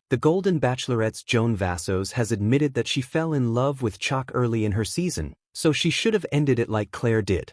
The Golden Bachelorette's Joan Vassos has admitted that she fell in love with Chock early in her season, so she should have ended it like Clare did.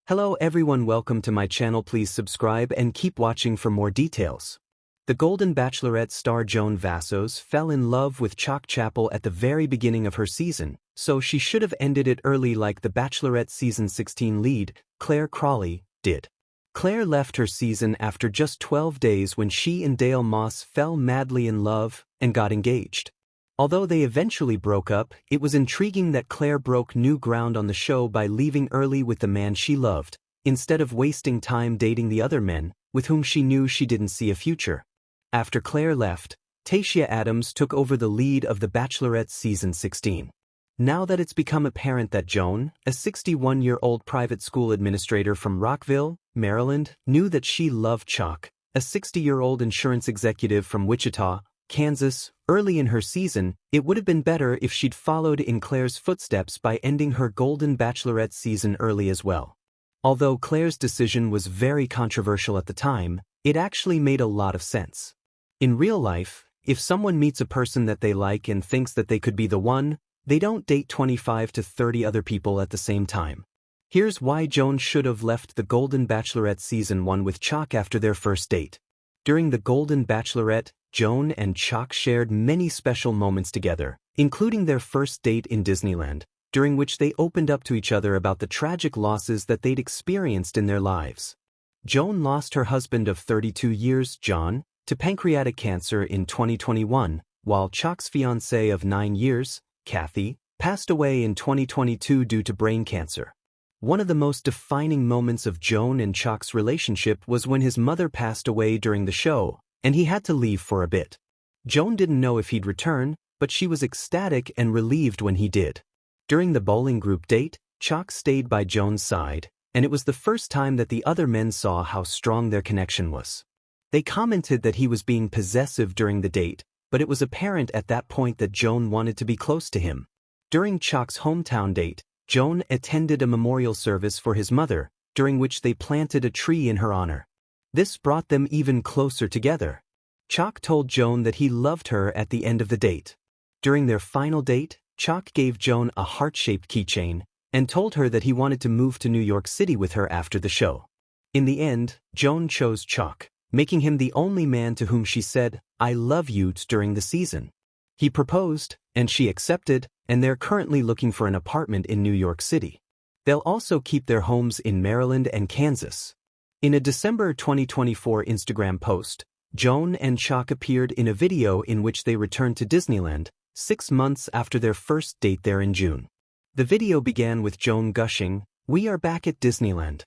Hello everyone, welcome to my channel. Please subscribe and keep watching for more details. The Golden Bachelorette star Joan Vassos fell in love with Chock Chapple at the very beginning of her season, so she should have ended it early like the Bachelorette season 16 lead, Clare Crawley, did. Clare left her season after just 12 days when she and Dale Moss fell madly in love and got engaged. Although they eventually broke up, it was intriguing that Clare broke new ground on the show by leaving early with the man she loved, instead of wasting time dating the other men, with whom she knew she didn't see a future. After Clare left, Tayshia Adams took over the lead of The Bachelorette season 16. Now that it's become apparent that Joan, a 61-year-old private school administrator from Rockville, Maryland, knew that she loved Chock, a 60-year-old insurance executive from Wichita, Kansas, early in her season, it would have been better if she'd followed in Clare's footsteps by ending her Golden Bachelorette season early as well. Although Clare's decision was very controversial at the time, it actually made a lot of sense. In real life, if someone meets a person that they like and thinks that they could be the one, they don't date 25 to 30 other people at the same time. Here's why Joan should have left the Golden Bachelorette season 1 with Chock after their first date. During the Golden Bachelorette, Joan and Chock shared many special moments together, including their first date in Disneyland, during which they opened up to each other about the tragic losses that they'd experienced in their lives. Joan lost her husband of 32 years, John, to pancreatic cancer in 2021, while Chock's fiancée of 9 years, Kathy, passed away in 2022 due to brain cancer. One of the most defining moments of Joan and Chock's relationship was when his mother passed away during the show, and he had to leave for a bit. Joan didn't know if he'd return, but she was ecstatic and relieved when he did. During the bowling group date, Chock stayed by Joan's side, and it was the first time that the other men saw how strong their connection was. They commented that he was being possessive during the date, but it was apparent at that point that Joan wanted to be close to him. During Chock's hometown date, Joan attended a memorial service for his mother, during which they planted a tree in her honor. This brought them even closer together. Chock told Joan that he loved her at the end of the date. During their final date, Chock gave Joan a heart-shaped keychain and told her that he wanted to move to New York City with her after the show. In the end, Joan chose Chock, making him the only man to whom she said, "I love you" during the season. He proposed, and she accepted, and they're currently looking for an apartment in New York City. They'll also keep their homes in Maryland and Kansas. In a December 2024 Instagram post, Joan and Chock appeared in a video in which they returned to Disneyland, 6 months after their first date there in June. The video began with Joan gushing, "We are back at Disneyland.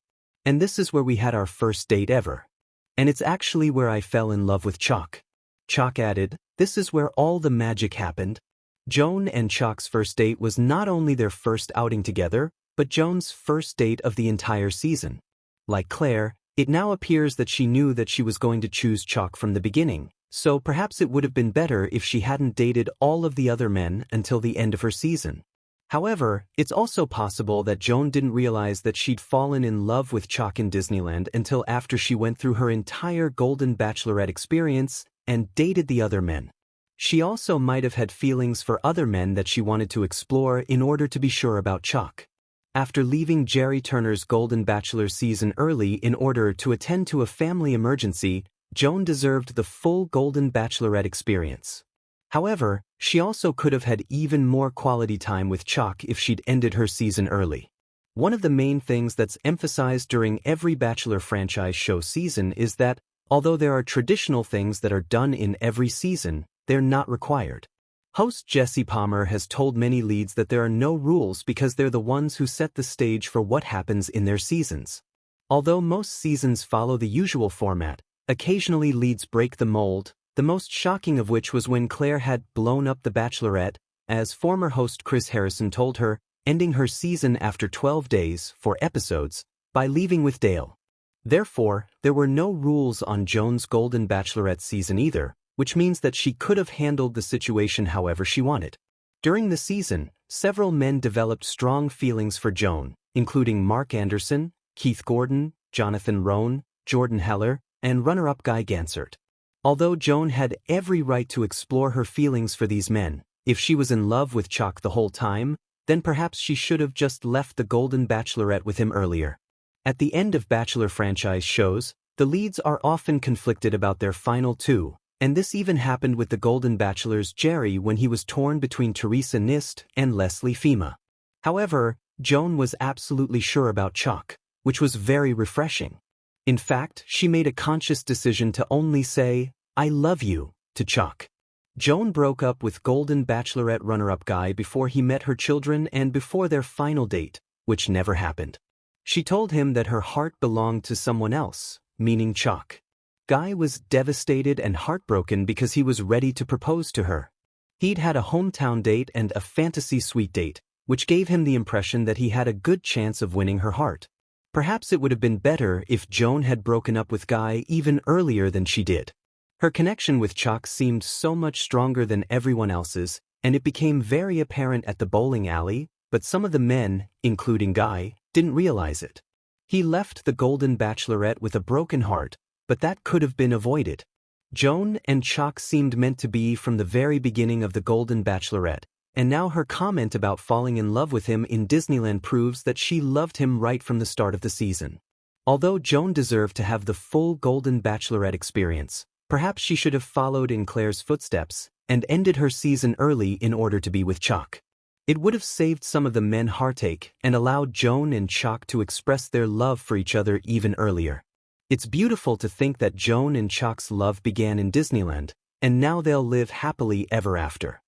And this is where we had our first date ever. And it's actually where I fell in love with Chock." Chock added, "This is where all the magic happened." Joan and Chock's first date was not only their first outing together, but Joan's first date of the entire season. Like Clare, it now appears that she knew that she was going to choose Chock from the beginning, so perhaps it would have been better if she hadn't dated all of the other men until the end of her season. However, it's also possible that Joan didn't realize that she'd fallen in love with Chock in Disneyland until after she went through her entire Golden Bachelorette experience and dated the other men. She also might have had feelings for other men that she wanted to explore in order to be sure about Chock. After leaving Jerry Turner's Golden Bachelor season early in order to attend to a family emergency, Joan deserved the full Golden Bachelorette experience. However, she also could have had even more quality time with Chock if she'd ended her season early. One of the main things that's emphasized during every Bachelor franchise show season is that, although there are traditional things that are done in every season, they're not required. Host Jesse Palmer has told many leads that there are no rules because they're the ones who set the stage for what happens in their seasons. Although most seasons follow the usual format, occasionally leads break the mold, the most shocking of which was when Clare had blown up The Bachelorette, as former host Chris Harrison told her, ending her season after 12 days, 4 episodes, by leaving with Dale. Therefore, there were no rules on Joan's Golden Bachelorette season either, which means that she could have handled the situation however she wanted. During the season, several men developed strong feelings for Joan, including Mark Anderson, Keith Gordon, Jonathan Roan, Jordan Heller, and runner-up Guy Gansert. Although Joan had every right to explore her feelings for these men, if she was in love with Chock the whole time, then perhaps she should have just left the Golden Bachelorette with him earlier. At the end of Bachelor franchise shows, the leads are often conflicted about their final two, and this even happened with the Golden Bachelor's Jerry when he was torn between Teresa Nist and Leslie Fima. However, Joan was absolutely sure about Chock, which was very refreshing. In fact, she made a conscious decision to only say, "I love you," to Chock. Joan broke up with Golden Bachelorette runner-up Guy before he met her children and before their final date, which never happened. She told him that her heart belonged to someone else, meaning Chock. Guy was devastated and heartbroken because he was ready to propose to her. He'd had a hometown date and a fantasy suite date, which gave him the impression that he had a good chance of winning her heart. Perhaps it would have been better if Joan had broken up with Guy even earlier than she did. Her connection with Chock seemed so much stronger than everyone else's, and it became very apparent at the bowling alley, but some of the men, including Guy, didn't realize it. He left the Golden Bachelorette with a broken heart, but that could have been avoided. Joan and Chock seemed meant to be from the very beginning of the Golden Bachelorette, and now her comment about falling in love with him in Disneyland proves that she loved him right from the start of the season. Although Joan deserved to have the full Golden Bachelorette experience, perhaps she should have followed in Clare's footsteps and ended her season early in order to be with Chock. It would have saved some of the men heartache and allowed Joan and Chock to express their love for each other even earlier. It's beautiful to think that Joan and Chock's love began in Disneyland, and now they'll live happily ever after.